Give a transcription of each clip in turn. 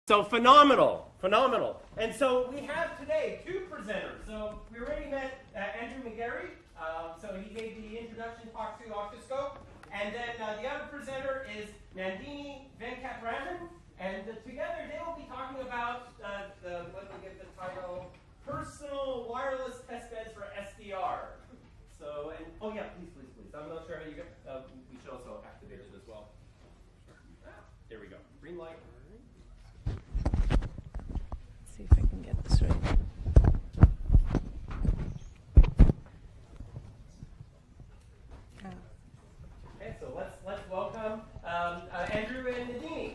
So phenomenal, phenomenal. And so we have today two presenters. So we already met Andrew McGarry. So he gave the introduction talk to octoScope. And then the other presenter is Nandini, Venkatraman. And together they will be talking about, let me get the title, Personal Wireless Testbeds for SDR. So, and oh yeah, please. I'm not sure how you get, we should also activate it as well. There we go, green light. See if I can get this right. Okay, so let's welcome Andrew and Nandini.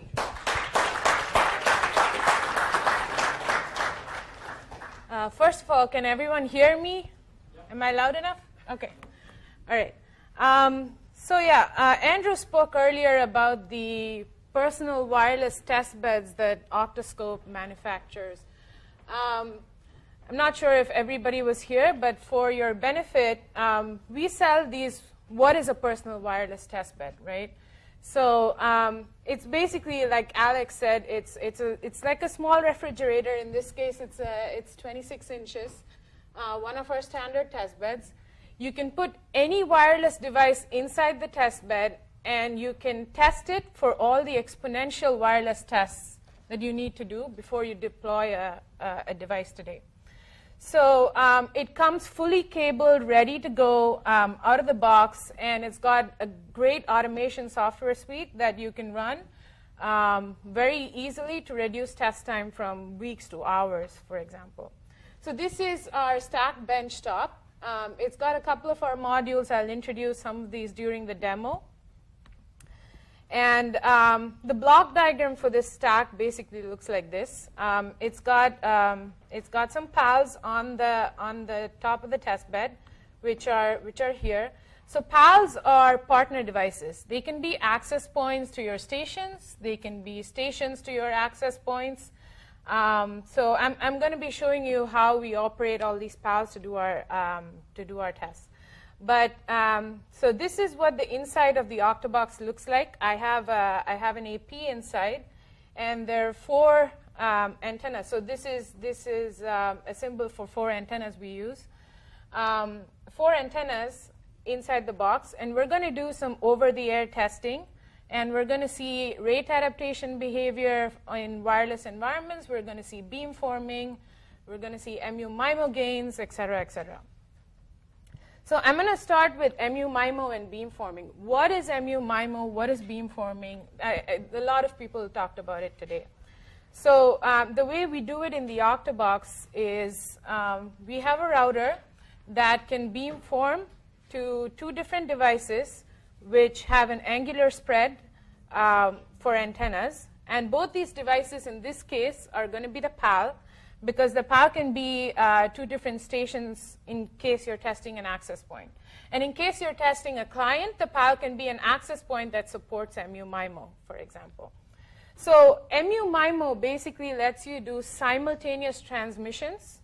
First of all, can everyone hear me? Yep. Am I loud enough? Okay. All right. Andrew spoke earlier about the personal wireless test beds that octoScope manufactures. I'm not sure if everybody was here, but for your benefit, we sell these. What is a personal wireless test bed, right? So it's basically, like Alex said, it's like a small refrigerator. In this case, it's 26 inches, one of our standard test beds. You can put any wireless device inside the test bed, and you can test it for all the exponential wireless tests that you need to do before you deploy a device today. So it comes fully cabled, ready to go out of the box, and it's got a great automation software suite that you can run very easily to reduce test time from weeks to hours, for example. So this is our stack benchtop. It's got a couple of our modules. I'll introduce some of these during the demo. And the block diagram for this stack basically looks like this. It's got some PALs on the top of the test bed, which are here. So PALs are partner devices. They can be access points to your stations. They can be stations to your access points. So I'm going to be showing you how we operate all these PALs to do our tests. But so this is what the inside of the octoBox looks like. I have an AP inside, and there are 4 antennas. So this is a symbol for 4 antennas we use. 4 antennas inside the box, and we're going to do some over-the-air testing. And we're going to see rate adaptation behavior in wireless environments. We're going to see beamforming. We're going to see MU-MIMO gains, et cetera, et cetera. So I'm going to start with MU-MIMO and beamforming. What is MU-MIMO? What is beamforming? A lot of people talked about it today. So the way we do it in the octoBox is we have a router that can beamform to 2 different devices which have an angular spread for antennas. And both these devices, in this case, are going to be the PAL, because the PAL can be 2 different stations in case you're testing an access point. And in case you're testing a client, the PAL can be an access point that supports MU-MIMO, for example. So MU-MIMO basically lets you do simultaneous transmissions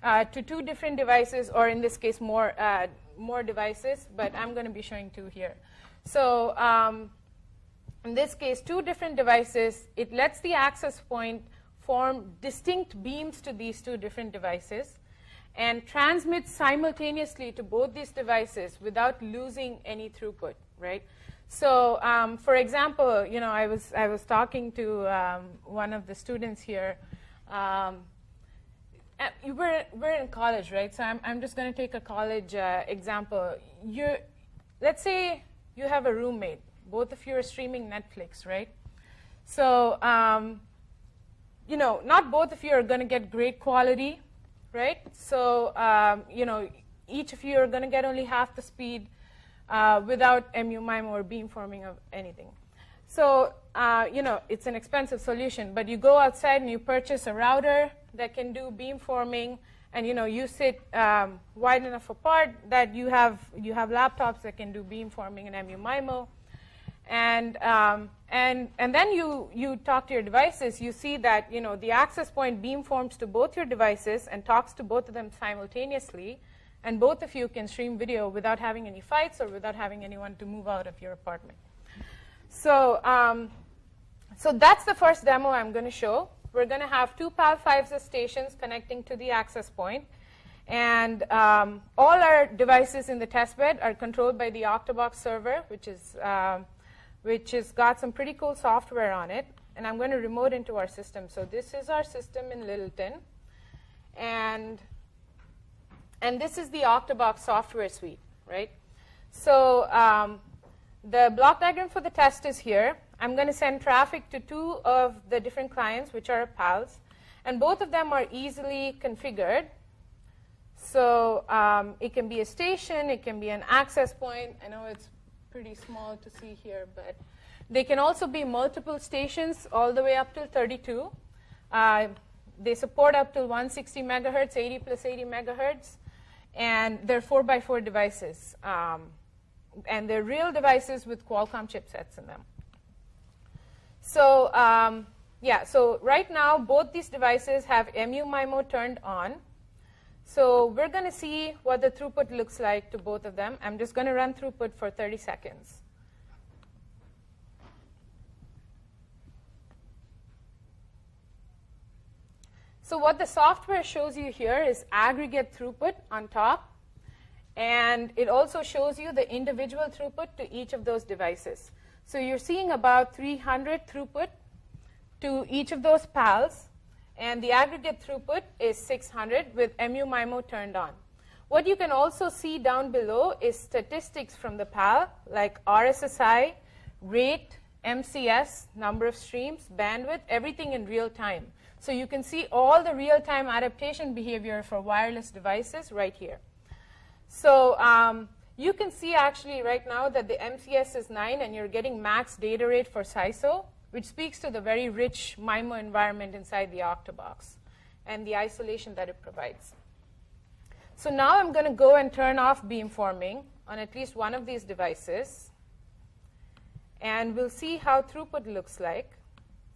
to 2 different devices, or in this case, more devices, but I'm going to be showing 2 here. So in this case, 2 different devices. It lets the access point form distinct beams to these 2 different devices and transmit simultaneously to both these devices without losing any throughput, right? So for example, I was talking to one of the students here. We're in college, right? So I'm just going to take a college example. Let's say you have a roommate. Both of you are streaming Netflix, right? So not both of you are going to get great quality, right? So each of you are going to get only half the speed without MU-MIMO or beamforming of anything. So it's an expensive solution, but you go outside and you purchase a router that can do beamforming, and you sit wide enough apart that you have laptops that can do beamforming and MU-MIMO, and then you talk to your devices. You see that the access point beamforms to both your devices and talks to both of them simultaneously, and both of you can stream video without having any fights or without having anyone to move out of your apartment. So So that's the first demo I'm going to show. we're going to have two PAL5 stations connecting to the access point. And all our devices in the testbed are controlled by the octoBox server, which has got some pretty cool software on it. And I'm going to remote into our system. So this is our system in Littleton. And this is the octoBox software suite, right? So the block diagram for the test is here. I'm going to send traffic to two of the different clients, which are PALs. And both of them are easily configured. So it can be a station. It can be an access point. I know it's pretty small to see here, but they can also be multiple stations all the way up till 32. They support up till 160 megahertz, 80 plus 80 megahertz. And they're 4x4 devices. And they're real devices with Qualcomm chipsets in them. So yeah, so right now, both these devices have MU-MIMO turned on. So we're going to see what the throughput looks like to both of them. I'm just going to run throughput for 30 seconds. So what the software shows you here is aggregate throughput on top. And it also shows you the individual throughput to each of those devices. So you're seeing about 300 throughput to each of those PALs. And the aggregate throughput is 600 with MU-MIMO turned on. What you can also see down below is statistics from the PAL, like RSSI, rate, MCS, number of streams, bandwidth, everything in real time. So you can see all the real-time adaptation behavior for wireless devices right here. So you can see actually right now that the MCS is 9, and you're getting max data rate for SISO, which speaks to the very rich MIMO environment inside the octoBox and the isolation that it provides. So now I'm going to go and turn off beamforming on at least one of these devices. And we'll see how throughput looks like.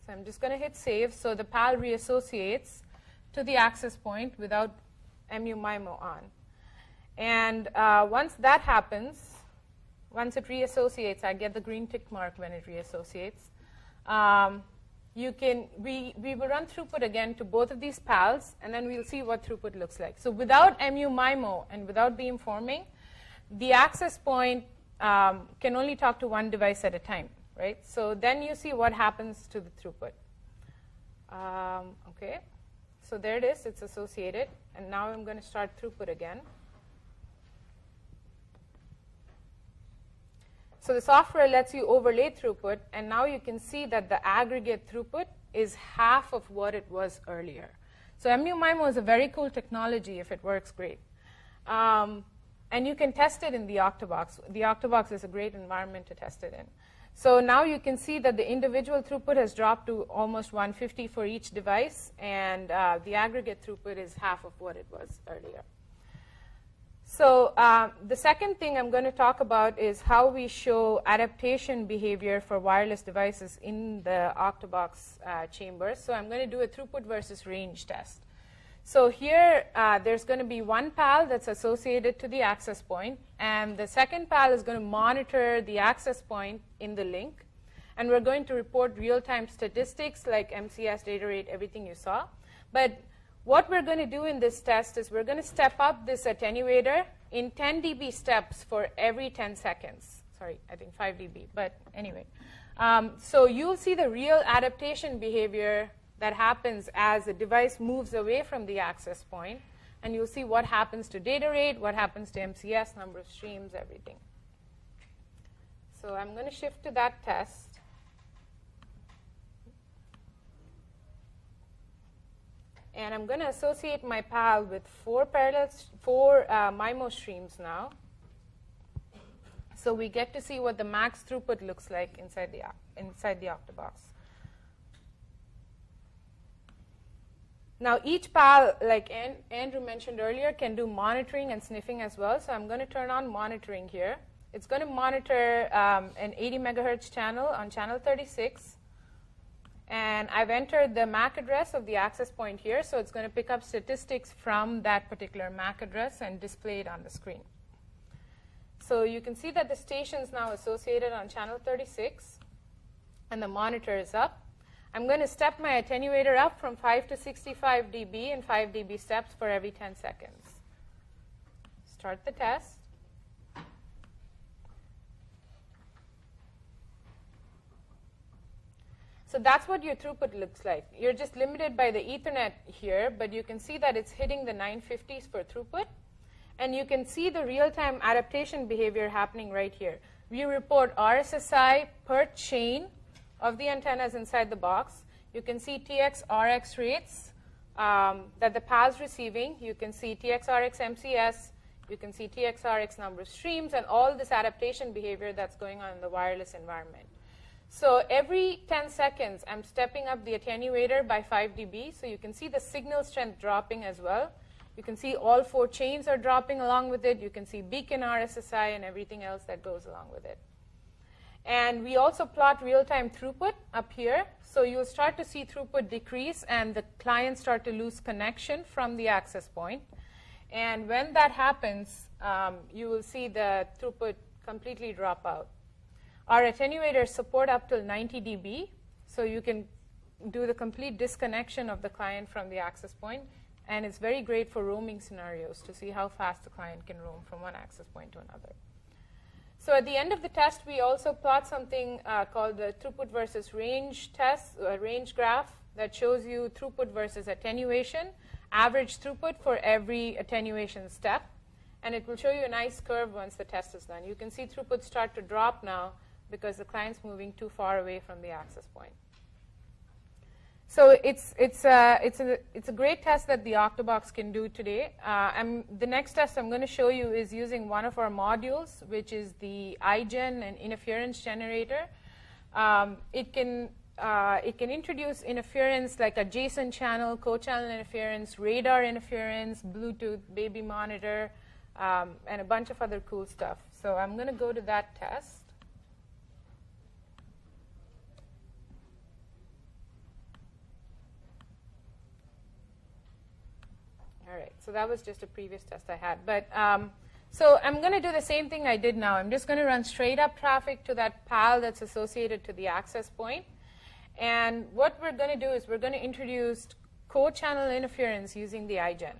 So I'm just going to hit save. So the PAL reassociates to the access point without MU-MIMO on. And once that happens, once it reassociates, I get the green tick mark when it reassociates. We will run throughput again to both of these PALs, and then we'll see what throughput looks like. So without MU-MIMO and without beamforming, the access point can only talk to one device at a time, right? So then you see what happens to the throughput. OK, so there it is. It's associated. And now I'm going to start throughput again. So the software lets you overlay throughput, and now you can see that the aggregate throughput is half of what it was earlier. So MU-MIMO is a very cool technology if it works great. And you can test it in the octoBox. The octoBox is a great environment to test it in. So now you can see that the individual throughput has dropped to almost 150 for each device, and the aggregate throughput is half of what it was earlier. So the second thing I'm going to talk about is how we show adaptation behavior for wireless devices in the octoBox chambers. So I'm going to do a throughput versus range test. So here, there's going to be one PAL that's associated to the access point, and the second PAL is going to monitor the access point in the link. And we're going to report real-time statistics like MCS, data rate, everything you saw. But what we're going to do in this test is we're going to step up this attenuator in 10 dB steps for every 10 seconds. Sorry, I think 5 dB, but anyway. So you'll see the real adaptation behavior that happens as the device moves away from the access point. And you'll see what happens to data rate, what happens to MCS, number of streams, everything. So I'm going to shift to that test. And I'm going to associate my PAL with four MIMO streams now. So we get to see what the max throughput looks like inside the octoBox. Now each PAL, like Andrew mentioned earlier, can do monitoring and sniffing as well. So I'm going to turn on monitoring here. It's going to monitor an 80 megahertz channel on channel 36. And I've entered the MAC address of the access point here, so it's going to pick up statistics from that particular MAC address and display it on the screen. So you can see that the station is now associated on channel 36, and the monitor is up. I'm going to step my attenuator up from 5 to 65 dB in 5 dB steps for every 10 seconds. Start the test. So that's what your throughput looks like. You're just limited by the Ethernet here, but you can see that it's hitting the 950s for throughput. And you can see the real-time adaptation behavior happening right here. We report RSSI per chain of the antennas inside the box. You can see TX RX rates that the PAL is receiving. You can see TX RX MCS. You can see TX RX number of streams and all this adaptation behavior that's going on in the wireless environment. So every 10 seconds, I'm stepping up the attenuator by 5 dB. So you can see the signal strength dropping as well. You can see all 4 chains are dropping along with it. You can see beacon RSSI and everything else that goes along with it. And we also plot real-time throughput up here. So you'll start to see throughput decrease and the clients start to lose connection from the access point. And when that happens, you will see the throughput completely drop out. Our attenuators support up till 90 dB, so you can do the complete disconnection of the client from the access point, and it's very great for roaming scenarios to see how fast the client can roam from one access point to another. So at the end of the test, we also plot something called the throughput versus range test, range graph that shows you throughput versus attenuation, average throughput for every attenuation step, and it will show you a nice curve once the test is done. You can see throughput start to drop now because the client's moving too far away from the access point. So it's a great test that the octoBox can do today. The next test I'm going to show you is using one of our modules, which is the Eigen and interference generator. It can introduce interference like adjacent channel, co-channel interference, radar interference, Bluetooth, baby monitor, and a bunch of other cool stuff. So I'm going to go to that test. All right, so that was just a previous test I had. But so I'm going to do the same thing I did now. I'm just going to run straight up traffic to that PAL that's associated to the access point. And what we're going to do is we're going to introduce co-channel interference using the Eigen.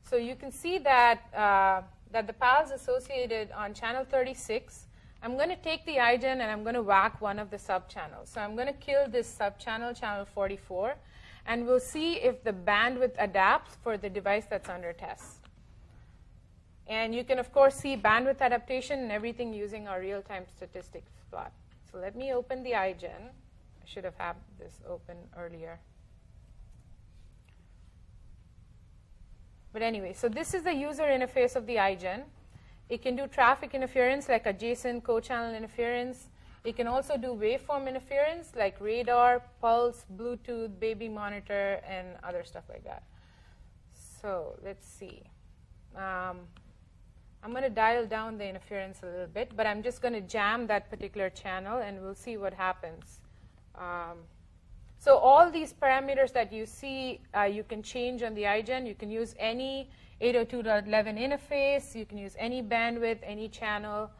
So you can see that, that the PAL is associated on channel 36. I'm going to take the Eigen and I'm going to whack one of the subchannels. So I'm going to kill this subchannel, channel 44. And we'll see if the bandwidth adapts for the device that's under test. And you can, of course, see bandwidth adaptation and everything using our real-time statistics plot. So let me open the Eigen. I should have had this open earlier. But anyway, so this is the user interface of the Eigen. It can do traffic interference like adjacent co-channel interference. It can also do waveform interference like radar, pulse, Bluetooth, baby monitor, and other stuff like that. So let's see. I'm going to dial down the interference a little bit, but I'm just going to jam that particular channel, and we'll see what happens. So all these parameters that you see, you can change on the Eigen. You can use any 802.11 interface. You can use any bandwidth, any channel.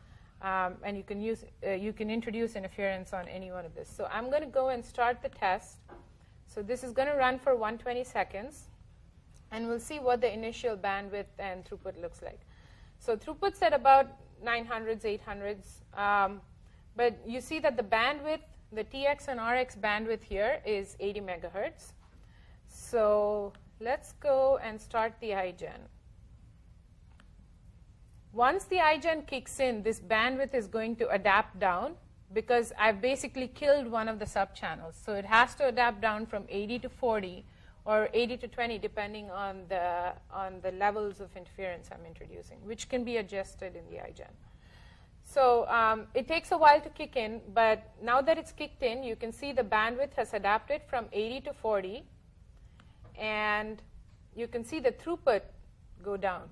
And you can introduce interference on any one of this. So I'm going to go and start the test. So this is going to run for 120 seconds. And we'll see what the initial bandwidth and throughput looks like. So throughput's at about 900s, 800s. But you see that the bandwidth, the TX and RX bandwidth here is 80 megahertz. So let's go and start the Eigen. Once the Eigen kicks in, this bandwidth is going to adapt down because I've basically killed one of the subchannels. So it has to adapt down from 80 to 40 or 80 to 20 depending on the levels of interference I'm introducing, which can be adjusted in the Eigen. So it takes a while to kick in, but now that it's kicked in, you can see the bandwidth has adapted from 80 to 40, and you can see the throughput go down.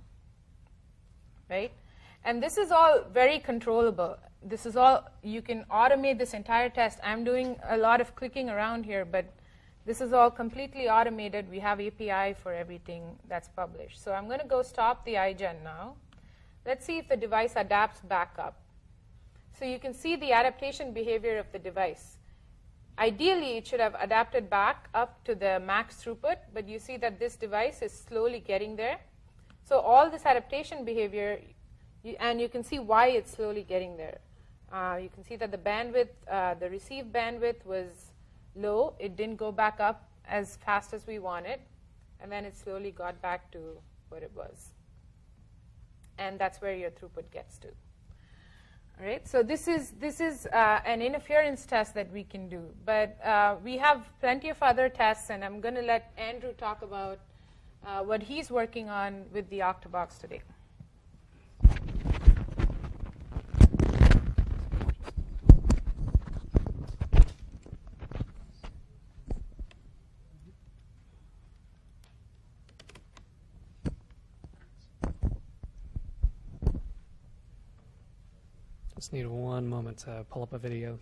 Right? And this is all very controllable. This is all, you can automate this entire test. I'm doing a lot of clicking around here, but this is all completely automated. We have API for everything that's published. So I'm going to go stop the Eigen now. Let's see if the device adapts back up. So you can see the adaptation behavior of the device. Ideally, it should have adapted back up to the max throughput, but you see that this device is slowly getting there. So all this adaptation behavior, and you can see why it's slowly getting there. You can see that the bandwidth, the received bandwidth was low. It didn't go back up as fast as we wanted, and then it slowly got back to what it was. And that's where your throughput gets to. All right, so this is an interference test that we can do, but we have plenty of other tests, and I'm going to let Andrew talk about what he's working on with the octoBox today. Just need one moment to pull up a video.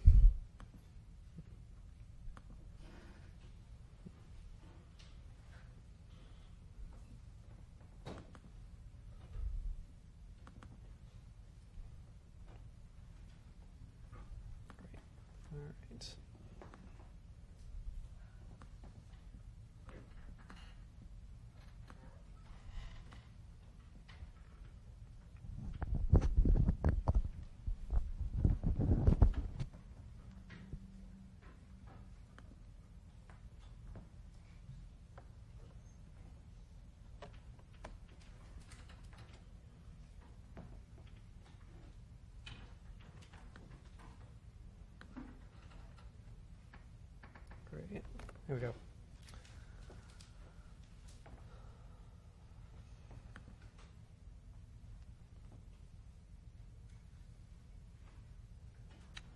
Great. All right. Great. Here we go.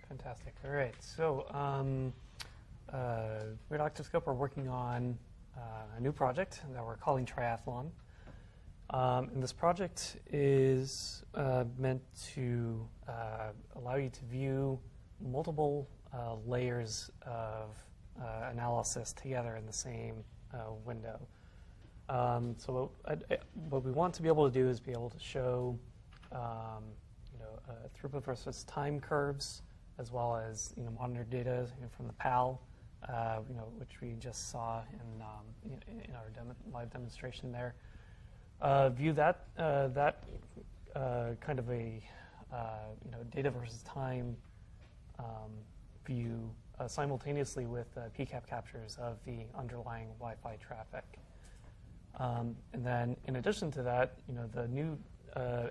Fantastic. All right. So, we're at octoScope. We're working on a new project that we're calling Triathlon. And this project is meant to allow you to view multiple layers of analysis together in the same window. So what we want to be able to do is be able to show throughput versus time curves, as well as monitor data from the PAL, which we just saw in our live demonstration there. View that kind of a data versus time view simultaneously with PCAP captures of the underlying Wi-Fi traffic. And then in addition to that, the new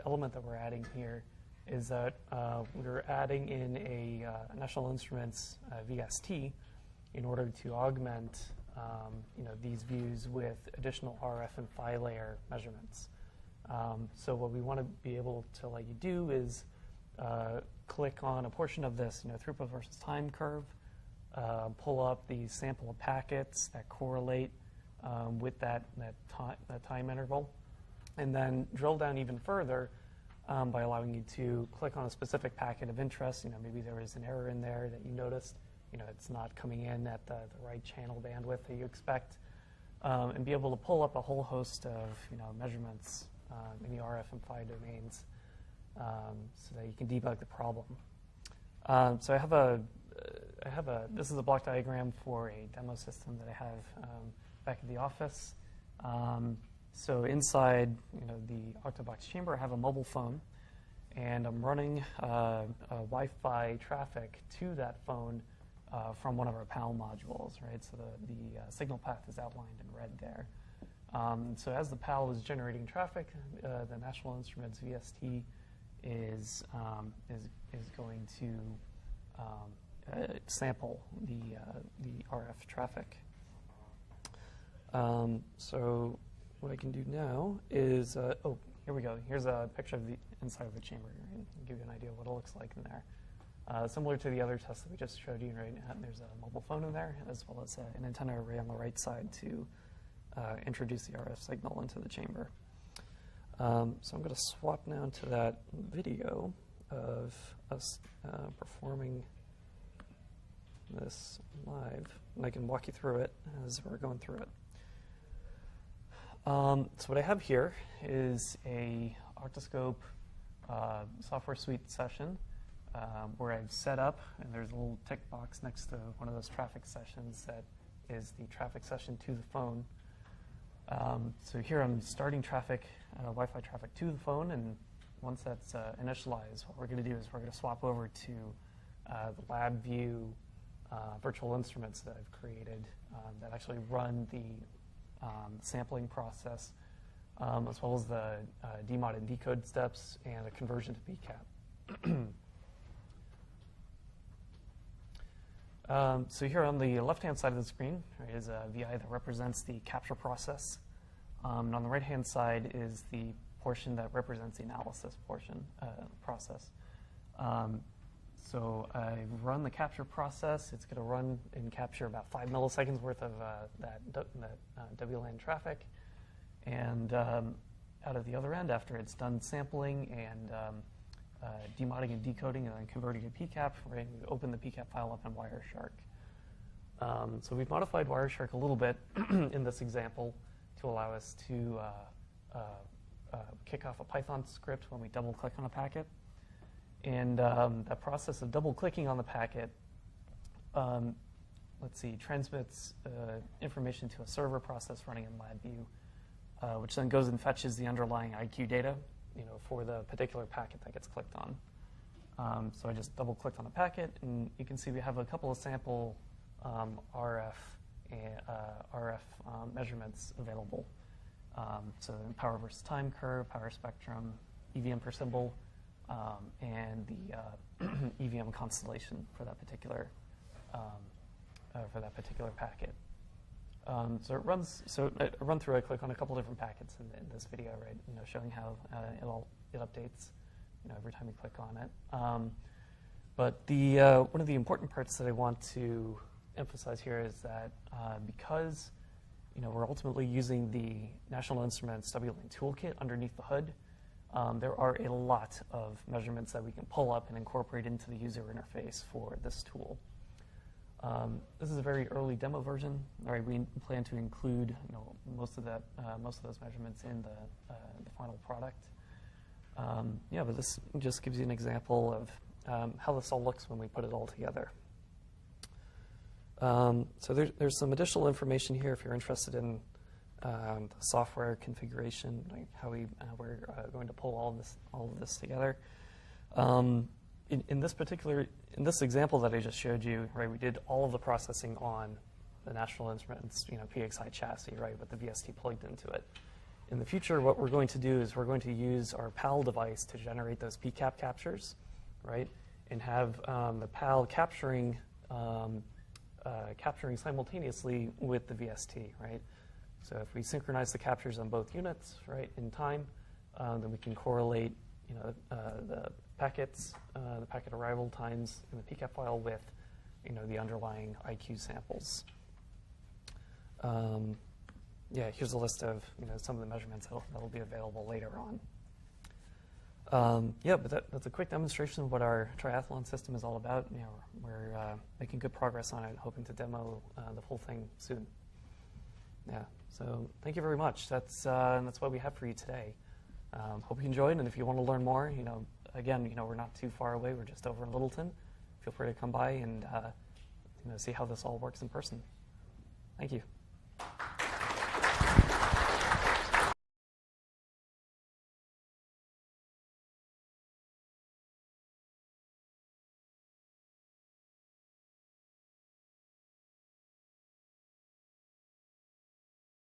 element that we're adding here is that we're adding in a National Instruments VST in order to augment these views with additional RF and phi layer measurements. So what we want to be able to let you do is click on a portion of this throughput versus time curve, pull up the sample of packets that correlate with that time interval, and then drill down even further by allowing you to click on a specific packet of interest. Maybe there was an error in there that you noticed. It's not coming in at the right channel bandwidth that you expect, and be able to pull up a whole host of measurements in the RF and phi domains so that you can debug the problem. So I have this is a block diagram for a demo system that I have back at the office. So inside the octoBox chamber, I have a mobile phone, and I'm running Wi-Fi traffic to that phone from one of our PAL modules, right? So the signal path is outlined in red there. So as the PAL is generating traffic, the National Instruments VST is going to sample the RF traffic. So what I can do now is, here we go. Here's a picture of the inside of the chamber, right? Give you an idea of what it looks like in there. Similar to the other test that we just showed you, right? There's a mobile phone in there, as well as an antenna array on the right side to introduce the RF signal into the chamber. So I'm going to swap now to that video of us performing this live, and I can walk you through it as we're going through it. So what I have here is a octoScope software suite session where I've set up, and there's a little tick box next to one of those traffic sessions that is the traffic session to the phone. So here I'm starting traffic, Wi-Fi traffic to the phone, and once that's initialized, what we're going to do is we're going to swap over to the Labview virtual instruments that I've created that actually run the sampling process, as well as the demod and decode steps and a conversion to PCAP. So here on the left-hand side of the screen, right, is a VI that represents the capture process. And on the right-hand side is the portion that represents the analysis portion process. So I run the capture process. It's going to run and capture about 5 milliseconds worth of that WLAN traffic. And out of the other end, after it's done sampling and demodding and decoding and then converting to PCAP, right, we open the PCAP file up in Wireshark. So we've modified Wireshark a little bit in this example to allow us to kick off a Python script when we double-click on a packet. And that process of double-clicking on the packet, transmits information to a server process running in Labview, which then goes and fetches the underlying IQ data, for the particular packet that gets clicked on. So I just double-clicked on the packet, and you can see we have a couple of sample RF measurements available. So power versus time curve, power spectrum, EVM per symbol, and the EVM constellation for that particular packet. So it runs. So I run through. I click on a couple different packets in this video, right? Showing how it updates, every time you click on it. But the one of the important parts that I want to emphasize here is that because we're ultimately using the National Instruments WLAN toolkit underneath the hood, there are a lot of measurements that we can pull up and incorporate into the user interface for this tool. This is a very early demo version. All right, we plan to include most of those measurements in the final product. But this just gives you an example of how this all looks when we put it all together. So there's some additional information here if you're interested in the software configuration, like how we're going to pull all of this together. In this example that I just showed you, right, we did all of the processing on the National Instruments, PXI chassis, right, with the VST plugged into it. In the future, what we're going to do is we're going to use our PAL device to generate those PCAP captures, right, and have the PAL capturing simultaneously with the VST, right. So if we synchronize the captures on both units, right, in time, then we can correlate, the packets, the packet arrival times in the PCAP file with, the underlying IQ samples. Here's a list of, some of the measurements that'll be available later on. But that's a quick demonstration of what our triathlon system is all about. We're making good progress on it, hoping to demo the full thing soon. So thank you very much. That's what we have for you today. Hope you enjoyed, and if you want to learn more, again, we're not too far away. We're just over in Littleton. Feel free to come by and see how this all works in person. Thank you.